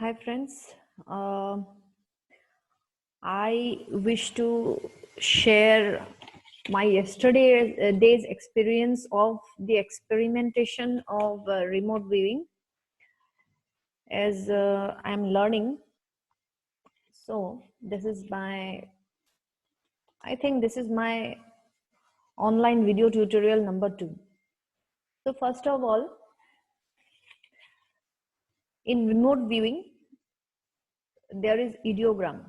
Hi friends. I wish to share my yesterday day's experience of the experimentation of remote viewing as I'm learning. So I think this is my online video tutorial number 2. So first of all, in remote viewing, there is ideogram.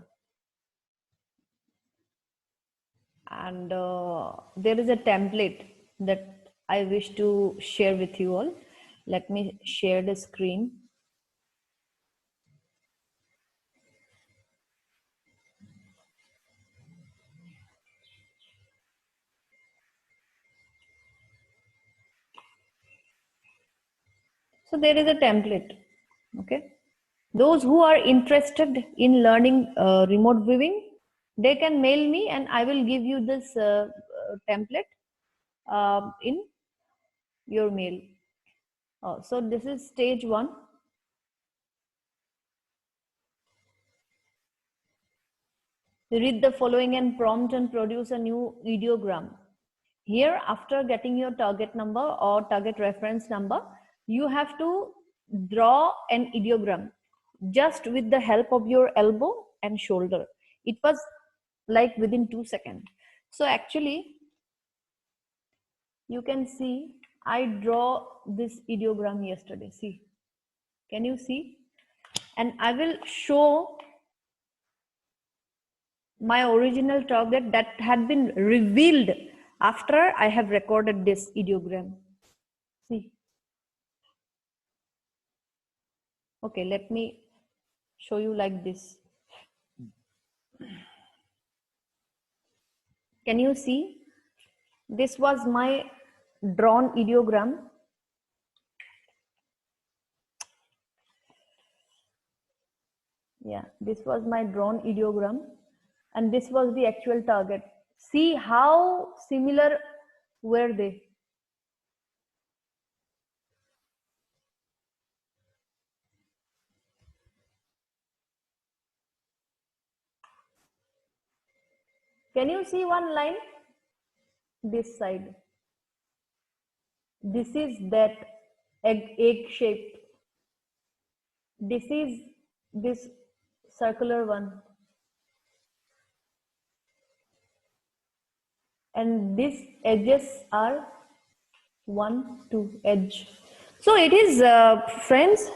And there is a template that I wish to share with you all. Let me share the screen. So there is a template. Okay. Those who are interested in learning remote viewing, they can mail me and I will give you this template in your mail. So this is stage 1. Read the following and prompt and produce a new ideogram. Here, after getting your target number or target reference number, you have to draw an ideogram just with the help of your elbow and shoulder. It was like within 2 seconds. So actually, you can see I draw this ideogram yesterday. See, can you see? And I will show my original target that had been revealed after I have recorded this ideogram. See. Okay, let me show you like this. Can you see? This was my drawn ideogram. Yeah, this was my drawn ideogram. And this was the actual target. See how similar were they? Can you see one line? This side. This is that egg shaped. This is this circular one. And these edges are 1, 2 edge. So it is, friends,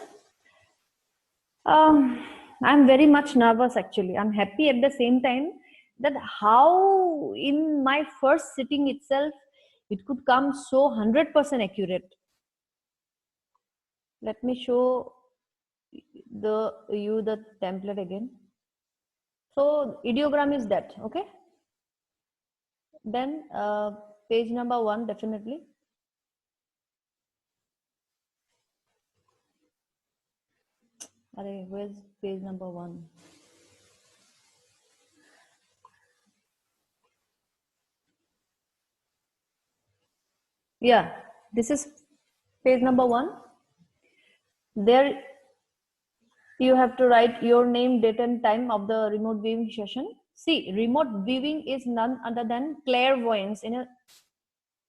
I'm very much nervous actually. I'm happy at the same time that how in my first sitting itself it could come so 100% accurate. Let me show you the template again. So ideogram is that, okay? Then page number 1 definitely. Where's page number 1? Yeah, this is page number 1. There you have to write your name, date and time of the remote viewing session. See, remote viewing is none other than clairvoyance in a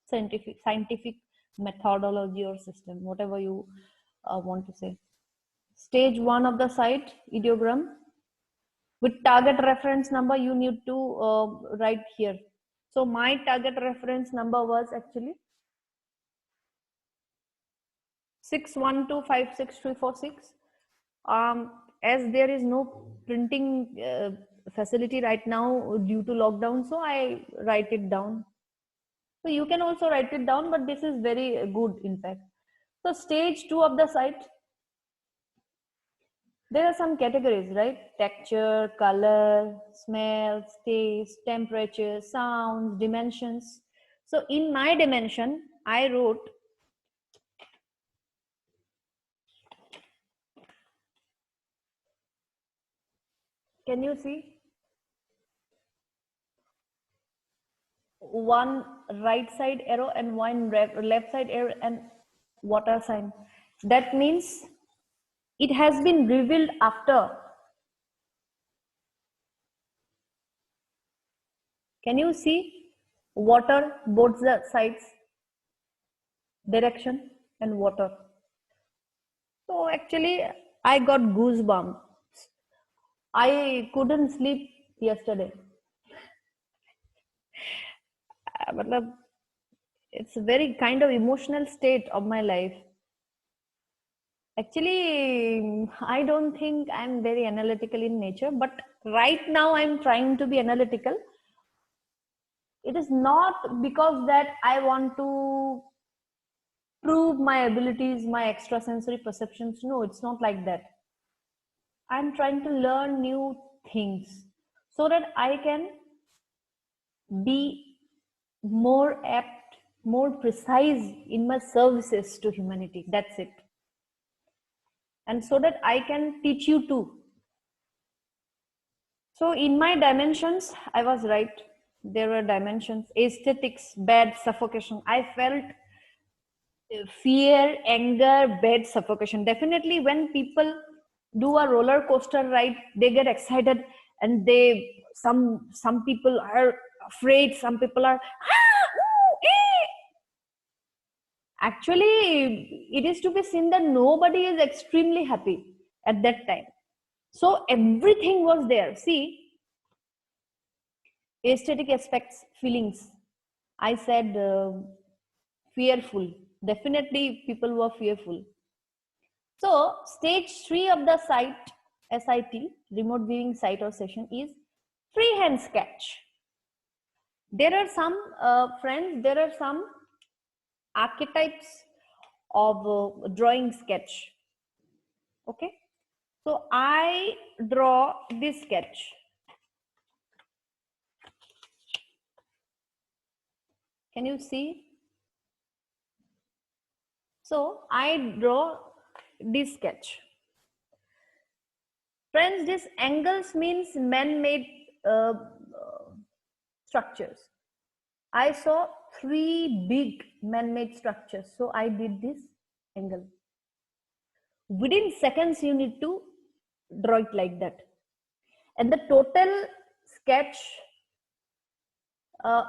scientific methodology or system, whatever you want to say. Stage 1 of the site, ideogram. With target reference number, you need to write here. So my target reference number was actually 6125636. As there is no printing facility right now due to lockdown, so I write it down. So you can also write it down, but this is very good in fact. So stage 2 of the site, there are some categories, right? Texture, color, smells, taste, temperature, sounds, dimensions. So in my dimension, I wrote can you see? One right side arrow and one left side arrow and water sign. That means It has been revealed after. Can you see water, both the sides, direction and water? So actually, I got goosebumps. I couldn't sleep yesterday. Matlab, it's a very kind of emotional state of my life. Actually, I don't think I'm very analytical in nature, but right now I'm trying to be analytical. It is not because that I want to prove my abilities, my extrasensory perceptions. No, it's not like that. I'm trying to learn new things so that I can be more apt, more precise in my services to humanity. That's it. And so that I can teach you too. So in my dimensions, I was right. There were dimensions, aesthetics, bad, suffocation. I felt fear, anger, bad, suffocation. Definitely when people do a roller coaster ride, they get excited and some people are afraid, some people are actually it is to be seen that nobody is extremely happy at that time. So everything was there. See, aesthetic aspects, feelings. I said fearful. Definitely people were fearful. So stage 3 of the SIT, remote viewing site or session, is freehand sketch. There are some friends, there are some archetypes of drawing sketch. Okay. So I draw this sketch. Can you see? So I draw this sketch. Friends, this angles means man-made structures. I saw 3 big man-made structures. So I did this angle. Within seconds, you need to draw it like that. And the total sketch,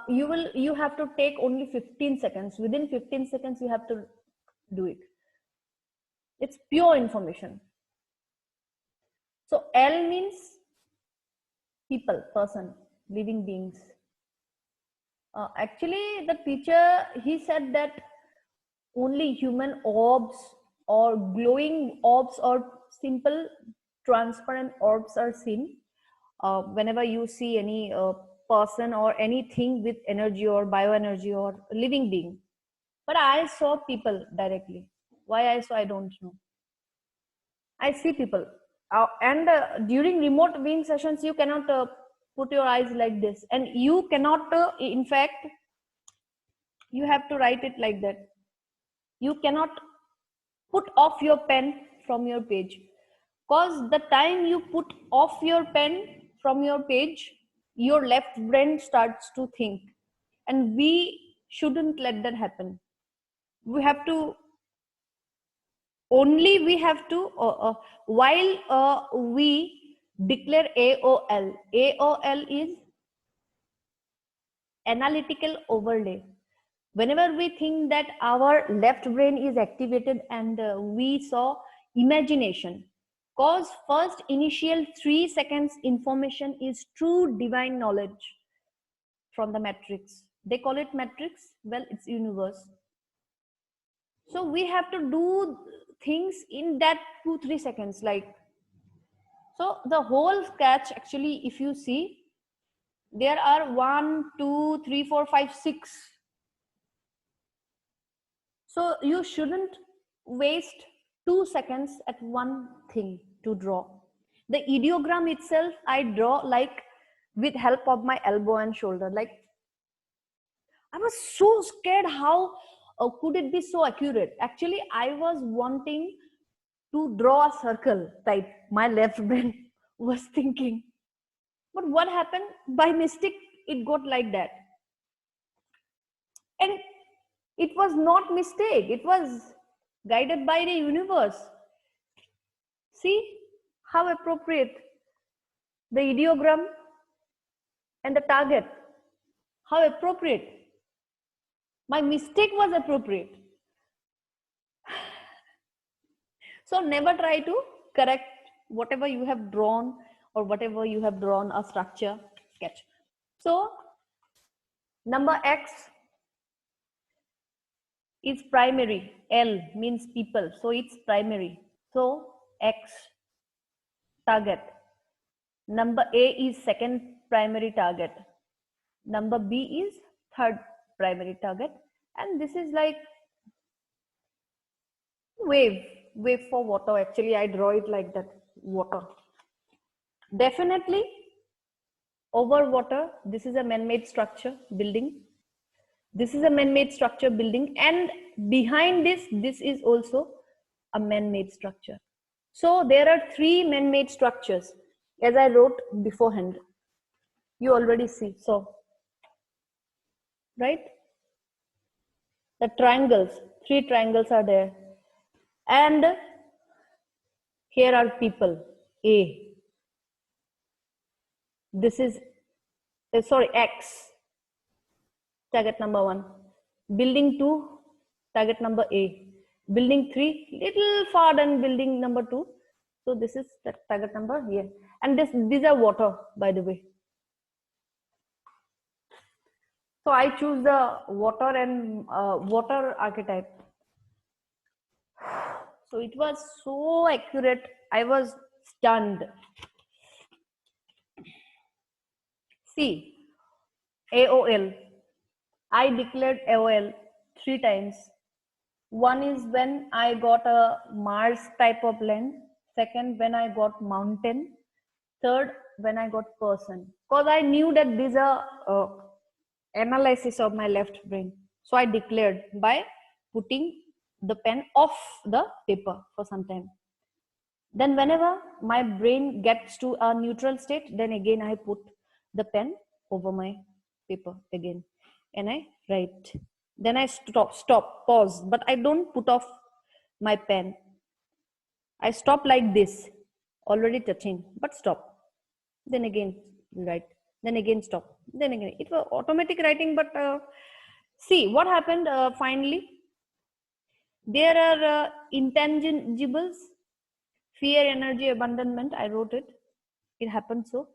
you have to take only 15 seconds. Within 15 seconds, you have to do it. It's pure information. So L means people, person, living beings. Actually, the teacher, he said that only human orbs or glowing orbs or simple transparent orbs are seen whenever you see any person or anything with energy or bioenergy or living being. But I saw people directly. Why I don't know. I see people. And during remote viewing sessions, you cannot put your eyes like this. And you cannot, in fact, you have to write it like that. You cannot put off your pen from your page. Because the time you put off your pen from your page, your left brain starts to think. And we shouldn't let that happen. We have to while we declare AOL. AOL is analytical overlay. Whenever we think that our left brain is activated and we saw imagination, cause first initial 3 seconds information is true divine knowledge from the matrix. They call it matrix. Well, it's universe. So we have to do things in that 2-3 seconds. Like, so the whole sketch, actually, if you see, there are 1, 2, 3, 4, 5, 6. So you shouldn't waste 2 seconds at one thing to draw. The ideogram itself, I draw like with help of my elbow and shoulder. Like, I was so scared how could it be so accurate. Actually, I was wanting to draw a circle type. My left brain was thinking. But what happened? By mistake, it got like that. And it was not mistake. It was guided by the universe. See how appropriate the ideogram and the target. How appropriate. My mistake was appropriate. So never try to correct whatever you have drawn or whatever you have drawn a structure sketch. So number X is primary. L means people. So it's primary. So X target. Number A is second primary target. Number B is third primary target. And this is like wave for water. Actually, I draw it like that, water. Definitely over water. This is a man-made structure building. This is a man-made structure building, and behind this is also a man-made structure. So there are three man-made structures, as I wrote beforehand. You already see. So, right? The triangles, three triangles are there. And here are people, A. This is, X, target number 1. Building 2, target number A. Building 3, little far than building number 2. So this is the target number here. And these are water, by the way. So I choose the water and water archetype. So it was so accurate. I was stunned. See, AOL. I declared AOL 3 times. One is when I got a Mars type of land. Second, when I got mountain. Third, when I got person. Because I knew that these are analysis of my left brain. So I declared by putting the pen off the paper for some time. Then whenever my brain gets to a neutral state, then again I put the pen over my paper again and I write. Then I stop, pause, but I don't put off my pen. I stop like this, already touching, but stop. Then again write, then again stop, then again. It was automatic writing, but see what happened finally. There are intangibles, fear, energy, abandonment. I wrote it. It happened so.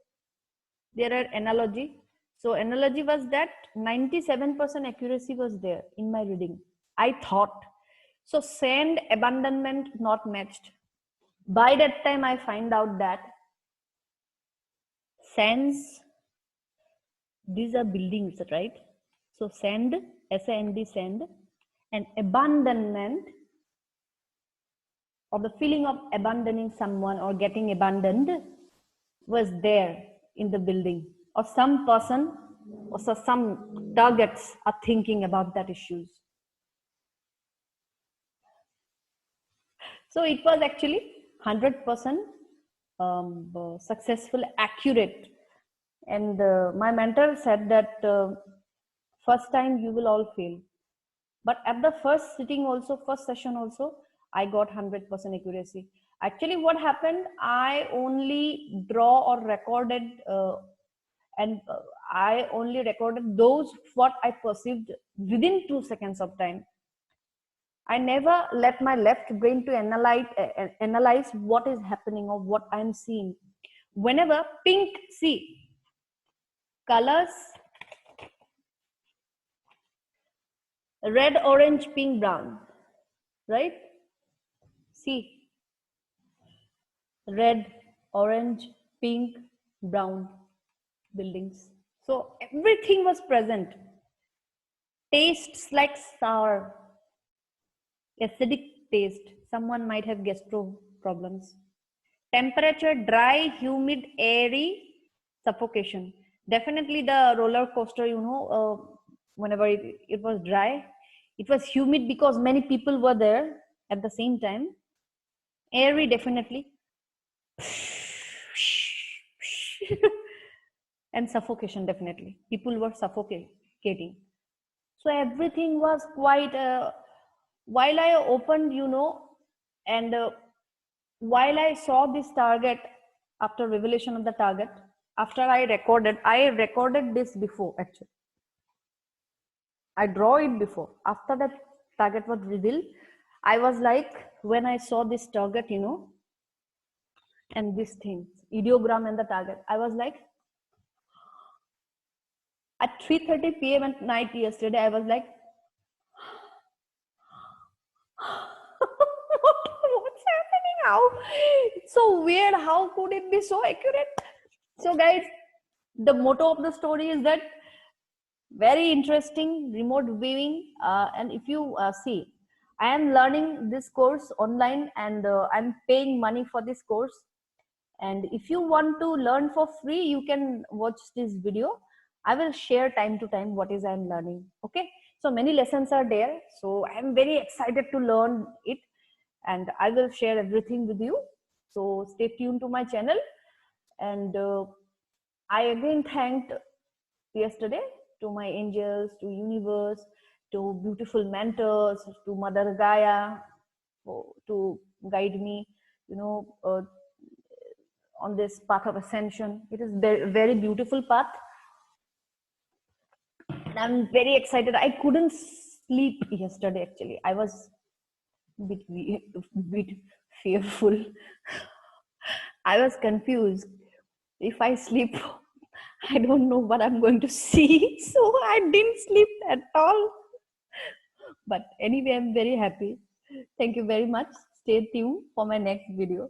There are analogy. So analogy was that 97% accuracy was there in my reading. I thought. So sand, abandonment not matched. By that time I find out that sands, these are buildings, right? So sand, S-A-N-D, sand, and abandonment, or the feeling of abandoning someone or getting abandoned, was there in the building, or some person or so some targets are thinking about that issues. So it was actually 100% successful, accurate. And my mentor said that first time you will all fail, but at the first sitting also, first session also, I got 100% accuracy. Actually what happened, I only draw or recorded I only recorded those what I perceived within 2 seconds of time. I never let my left brain to analyze what is happening or what I'm seeing. Whenever pink, see, colors, red, orange, pink, brown, right? See, red, orange, pink, brown buildings. So everything was present. Tastes like sour, acidic taste. Someone might have gastro problems. Temperature, dry, humid, airy, suffocation. Definitely the roller coaster, you know, whenever it was dry, it was humid because many people were there at the same time. Airy, definitely. And suffocation, definitely. People were suffocating. So everything was quite, while I opened, you know, and while I saw this target, after revelation of the target, after I recorded this before actually. I draw it before. After that target was revealed, I was like, when I saw this target, you know, and this thing, ideogram and the target, I was like, at 3:30 p.m. at night yesterday, I was like, what's happening now? It's so weird. How could it be so accurate? So, guys, the motto of the story is that very interesting remote viewing. And if you see, I am learning this course online, and I'm paying money for this course. And if you want to learn for free, you can watch this video. I will share time to time what is I'm learning. Okay, so many lessons are there, so I'm very excited to learn it, and I will share everything with you. So stay tuned to my channel. And I again thanked yesterday to my angels, to universe, to beautiful mentors, to Mother Gaia, to guide me, you know, on this path of ascension. It is very, very beautiful path. And I'm very excited. I couldn't sleep yesterday actually. I was a bit fearful. I was confused. If I sleep, I don't know what I'm going to see. So I didn't sleep at all. But anyway, I'm very happy. Thank you very much. Stay tuned for my next video.